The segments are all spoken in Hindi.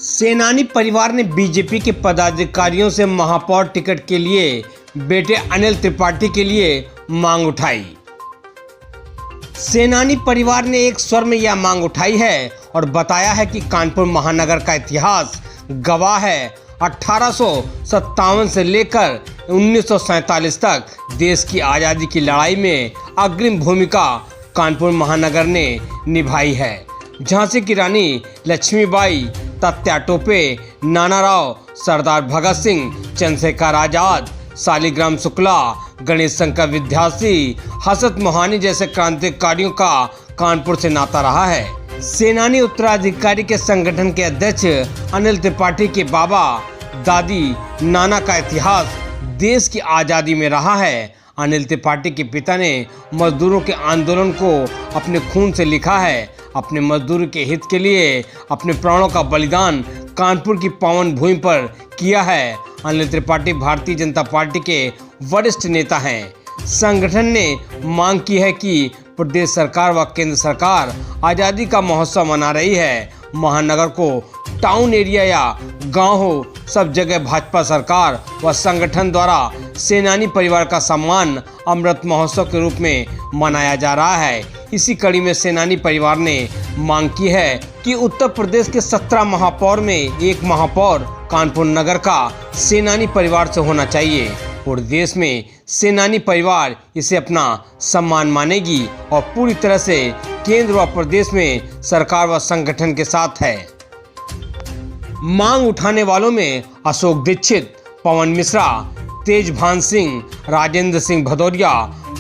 सेनानी परिवार ने बीजेपी के पदाधिकारियों से महापौर टिकट के लिए बेटे अनिल त्रिपाठी के लिए मांग उठाई। सेनानी परिवार ने एक स्वर में यह मांग उठाई है और बताया है कि कानपुर महानगर का इतिहास गवाह है 1857 से लेकर 1947 तक देश की आज़ादी की लड़ाई में अग्रिम भूमिका कानपुर महानगर ने निभाई है। झांसी की रानी लक्ष्मीबाई, तात्या टोपे, नाना राव, सरदार भगत सिंह, चंद्रशेखर आजाद, शालिग्राम शुक्ला, गणेश शंकर विद्यार्थी, हसरत मोहानी जैसे क्रांतिकारियों का कानपुर से नाता रहा है। सेनानी उत्तराधिकारी के संगठन के अध्यक्ष अनिल त्रिपाठी के बाबा दादी नाना का इतिहास देश की आज़ादी में रहा है। अनिल त्रिपाठी के पिता ने मजदूरों के आंदोलन को अपने खून से लिखा है। अपने मजदूर के हित के लिए अपने प्राणों का बलिदान कानपुर की पावन भूमि पर किया है। अनिल त्रिपाठी भारतीय जनता पार्टी के वरिष्ठ नेता हैं। संगठन ने मांग की है कि प्रदेश सरकार व केंद्र सरकार आज़ादी का महोत्सव मना रही है। महानगर को टाउन एरिया या गांव हो, सब जगह भाजपा सरकार व संगठन द्वारा सेनानी परिवार का सम्मान अमृत महोत्सव के रूप में मनाया जा रहा है। इसी कड़ी में सेनानी परिवार ने मांग की है कि उत्तर प्रदेश के 17 महापौर में एक महापौर कानपुर नगर का सेनानी परिवार से होना चाहिए और देश में सेनानी परिवार इसे अपना सम्मान मानेगी और पूरी तरह से केंद्र व प्रदेश में सरकार व संगठन के साथ है। मांग उठाने वालों में अशोक दीक्षित, पवन मिश्रा, तेजभान सिंह, राजेंद्र सिंह भदौरिया,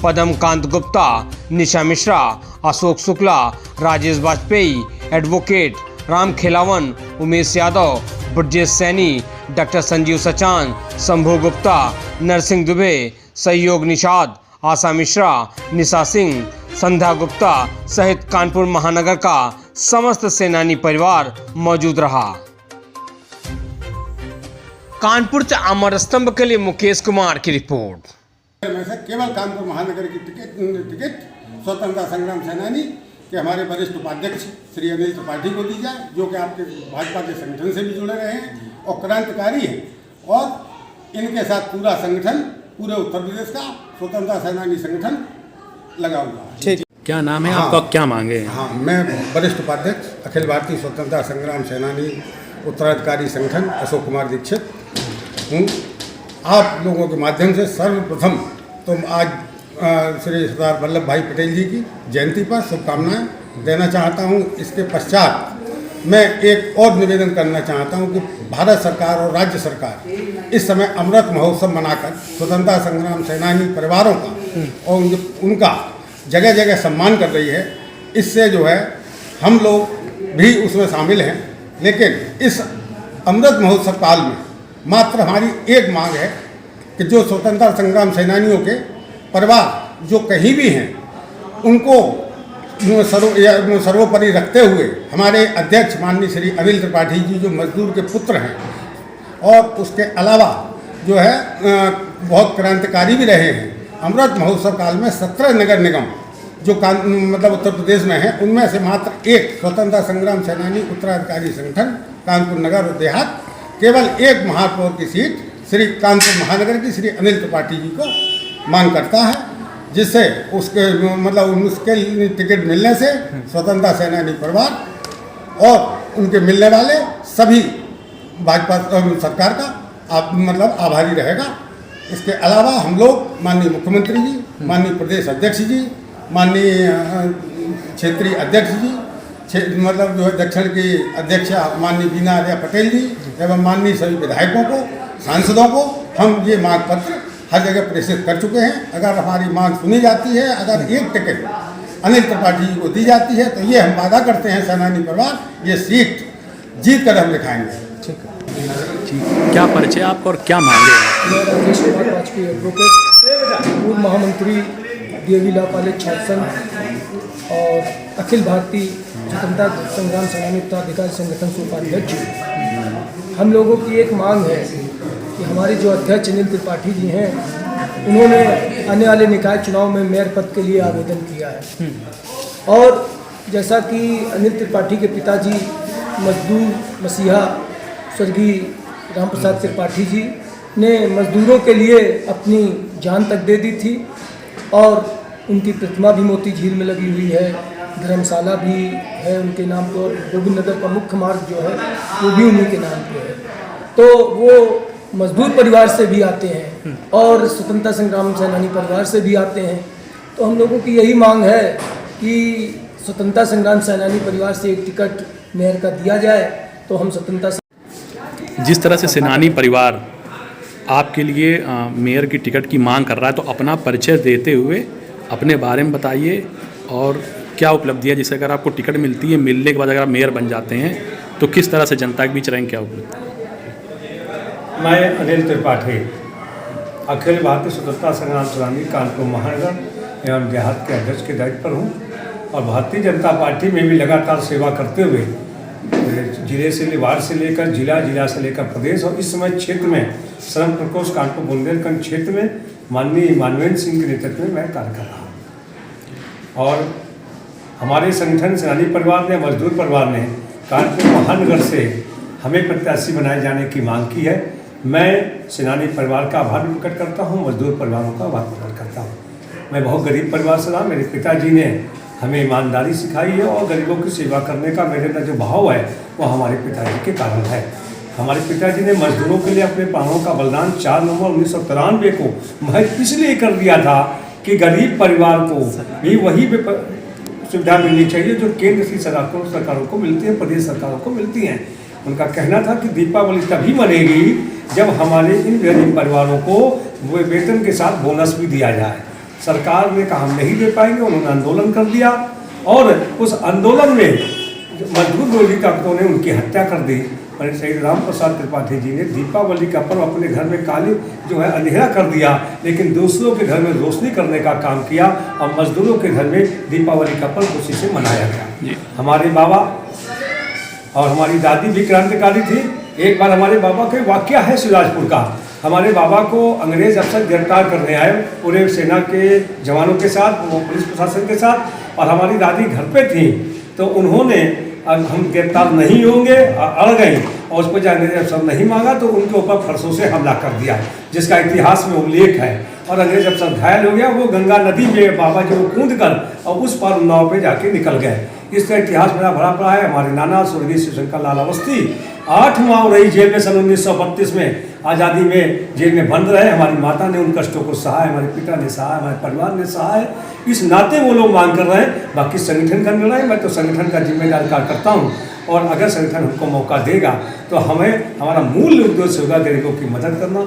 पद्मकांत गुप्ता, निशा मिश्रा, अशोक शुक्ला, राजेश वाजपेयी, एडवोकेट राम खेलावन, उमेश यादव, ब्रजेश सैनी, डॉक्टर संजीव सचान, शंभू गुप्ता, नरसिंह दुबे, सहयोग निषाद, आशा मिश्रा, निशा सिंह, संध्या गुप्ता सहित कानपुर महानगर का समस्त सेनानी परिवार मौजूद रहा। कानपुर से अमर स्तंभ के लिए मुकेश कुमार की रिपोर्ट। में से केवल कानपुर महानगर की टिकट स्वतंत्रता संग्राम सेनानी के हमारे वरिष्ठ उपाध्यक्ष श्री अनिल त्रिपाठी को दी जाए, जो कि आपके भाजपा के संगठन से भी जुड़े रहे हैं और क्रांतिकारी हैं और इनके साथ पूरा संगठन, पूरे उत्तर प्रदेश का स्वतंत्रता सेनानी संगठन लगा हुआ है। ठीक, क्या नाम है आपका, क्या मांगे? हाँ, मैं वरिष्ठ उपाध्यक्ष अखिल भारतीय स्वतंत्रता संग्राम सेनानी उत्तराधिकारी संगठन अशोक कुमार दीक्षित हूँ। आप लोगों के माध्यम से सर्वप्रथम तो आज श्री सरदार वल्लभ भाई पटेल जी की जयंती पर शुभकामनाएं देना चाहता हूं। इसके पश्चात मैं एक और निवेदन करना चाहता हूं कि भारत सरकार और राज्य सरकार इस समय अमृत महोत्सव मनाकर स्वतंत्रता संग्राम सेनानी परिवारों का और उनका जगह जगह सम्मान कर रही है। इससे जो है हम लोग भी उसमें शामिल हैं, लेकिन इस अमृत महोत्सव काल में मात्र हमारी एक मांग है कि जो स्वतंत्रता संग्राम सेनानियों के परिवार जो कहीं भी हैं उनको सर्वोपरि रखते हुए हमारे अध्यक्ष माननीय श्री अनिल त्रिपाठी जी जो मजदूर के पुत्र हैं और उसके अलावा जो है बहुत क्रांतिकारी भी रहे हैं, अमृत महोत्सव काल में 17 नगर निगम जो मतलब उत्तर प्रदेश में है उनमें से मात्र एक स्वतंत्रता संग्राम सेनानी उत्तराधिकारी संगठन कानपुर नगर और देहात केवल एक महापौर की सीट श्री कानपुर महानगर की श्री अनिल त्रिपाठी जी को मांग करता है, जिससे उसके मतलब उसके टिकट मिलने से स्वतंत्रता सेनानी परिवार और उनके मिलने वाले सभी भाजपा सरकार का मतलब आभारी रहेगा। इसके अलावा हम लोग माननीय मुख्यमंत्री जी, माननीय प्रदेश अध्यक्ष जी, माननीय क्षेत्रीय अध्यक्ष जी, मतलब जो है दक्षिण की अध्यक्षा माननीय बीना आर्या पटेल जी एवं माननीय सभी विधायकों को, सांसदों को हम ये मांग पत्र हर जगह प्रेषित कर चुके हैं। अगर हमारी मांग सुनी जाती है, अगर एक टिकट अनिल त्रिपाठी जी को दी जाती है तो ये हम वादा करते हैं सेनानी परिवार ये सीट जीत कर हम दिखाएंगे। ठीक है, क्या परिचय आपका और क्या मांगे? मैं राजेश कुमार वाजपेयी, एडवोकेट, पूर्व महामंत्री देवीला कॉलेज छात्र संघ और अखिल भारतीय स्वतंत्रता संग्राम सेनानी उत्तराधिकारी संगठन से उपाध्यक्ष। हम लोगों की एक मांग है कि हमारे जो अध्यक्ष अनिल त्रिपाठी जी हैं उन्होंने आने वाले निकाय चुनाव में मेयर पद के लिए आवेदन किया है और जैसा कि अनिल त्रिपाठी के पिताजी मजदूर मसीहा स्वर्गीय राम प्रसाद त्रिपाठी जी ने मजदूरों के लिए अपनी जान तक दे दी थी और उनकी प्रतिमा भी मोती झील में लगी हुई है, धर्मशाला भी है उनके नाम पर, और गोविंद नगर का मुख्य मार्ग जो है वो भी उन्हीं के नाम पे है। तो वो मजदूर परिवार से भी आते हैं और स्वतंत्रता संग्राम सेनानी परिवार से भी आते हैं। तो हम लोगों की यही मांग है कि स्वतंत्रता संग्राम सेनानी परिवार से एक टिकट मेयर का दिया जाए, तो हम स्वतंत्रता। जिस तरह से सेनानी परिवार आपके लिए मेयर की टिकट की मांग कर रहा है, तो अपना परिचय देते हुए अपने बारे में बताइए और क्या उपलब्धि है, जिससे अगर आपको टिकट मिलती है, मिलने के बाद अगर आप मेयर बन जाते हैं तो किस तरह से जनता के बीच रहेंगे, क्या उपलब्धि? मैं अनिल त्रिपाठी अखिल भारतीय स्वतंत्रता संग्राम सेनानी कानपुर महानगर एवं देहात के अध्यक्ष के दायित्व पर हूँ और भारतीय जनता पार्टी में भी लगातार सेवा करते हुए जिले से वार्ड से लेकर जिला से लेकर प्रदेश और इस समय क्षेत्र में श्रम प्रकोष्ठ कानपुर बुंदेलखंड क्षेत्र में माननीय मानवेंद्र सिंह के नेतृत्व में मैं कार्य कर रहा हूँ। और हमारे संगठन सेनानी परिवार ने, मजदूर परिवार ने कानपुर महानगर से हमें प्रत्याशी बनाए जाने की मांग की है। मैं सेनानी परिवार का आभार प्रकट करता हूँ, मजदूर परिवारों का आभार प्रकट करता हूँ। मैं बहुत गरीब परिवार से रहा, मेरे पिताजी ने हमें ईमानदारी सिखाई है और गरीबों की सेवा करने का मेरे अंदर जो भाव है वो हमारे पिताजी के कारण है। हमारे पिताजी ने मजदूरों के लिए अपने प्राणों का बलिदान 4 नवंबर 1993 को महज इसलिए कर दिया था कि गरीब परिवार को भी वही सुविधा मिलनी चाहिए जो केंद्र की सरकारों को मिलती है, प्रदेश सरकारों को मिलती हैं। उनका कहना था कि दीपावली तभी मनेगी जब हमारे इन गरीब परिवारों को वो वेतन के साथ बोनस भी दिया जाए। सरकार ने कहा हम नहीं दे पाएंगे, उन्होंने आंदोलन कर दिया और उस आंदोलन में मजदूर विरोधी ताकतों ने उनकी हत्या कर दी। पर शहीद राम प्रसाद त्रिपाठी जी ने दीपावली का पर्व अपने घर में काले जो है अंधेरा कर दिया, लेकिन दूसरों के घर में रोशनी करने का काम किया और मजदूरों के घर में दीपावली का पर्व उसी से मनाया गया। हमारे बाबा और हमारी दादी भी क्रांतिकारी थी। एक बार हमारे बाबा का वाकया है सिराजपुर का। हमारे बाबा को अंग्रेज अफसर गिरफ्तार करने आए पूरे सेना के जवानों के साथ, वो पुलिस प्रशासन के साथ, और हमारी दादी घर पे थी। तो उन्होंने हम गिरफ्तार नहीं होंगे अड़ गई और उस पर जब अंग्रेज अफसर नहीं मांगा तो उनके ऊपर फरसों से हमला कर दिया, जिसका इतिहास में उल्लेख है। और अंग्रेज अफसर घायल हो गया, वो गंगा नदी में बाबा जी वो कूद कर और उस पार उन्नाव पे जाके निकल गए। इसका इतिहास मेरा भरा पड़ा है। हमारे नाना स्वर्गीय शिवशंकर लाल अवस्थी 8 माह रही जेल में सन 1932 में, आज़ादी में जेल में बंद रहे। हमारी माता ने उन कष्टों को सहा है, हमारे पिता ने सहा है, हमारे परिवार ने सहा है। इस नाते वो लोग मांग कर रहे हैं। बाकी संगठन का निर्णय, मैं तो संगठन का जिम्मेदार कार्य करता हूँ और अगर संगठन हमको मौका देगा तो हमें हमारा मूल उद्देश्य होगा गरीबों की मदद करना।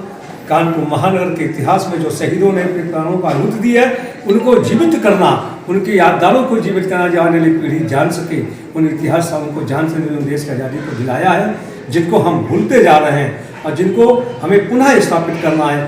कानपुर महानगर के इतिहास में जो शहीदों ने अपने प्राणों को आहुति दी है उनको जीवित करना, उनकी यादगारों को जीवित करना, जो आने वाली पीढ़ी जान सके। उन इतिहासकारों को जान सके, देश की आज़ादी को दिलाया है, जिनको हम भूलते जा रहे हैं और जिनको हमें पुनः स्थापित करना है।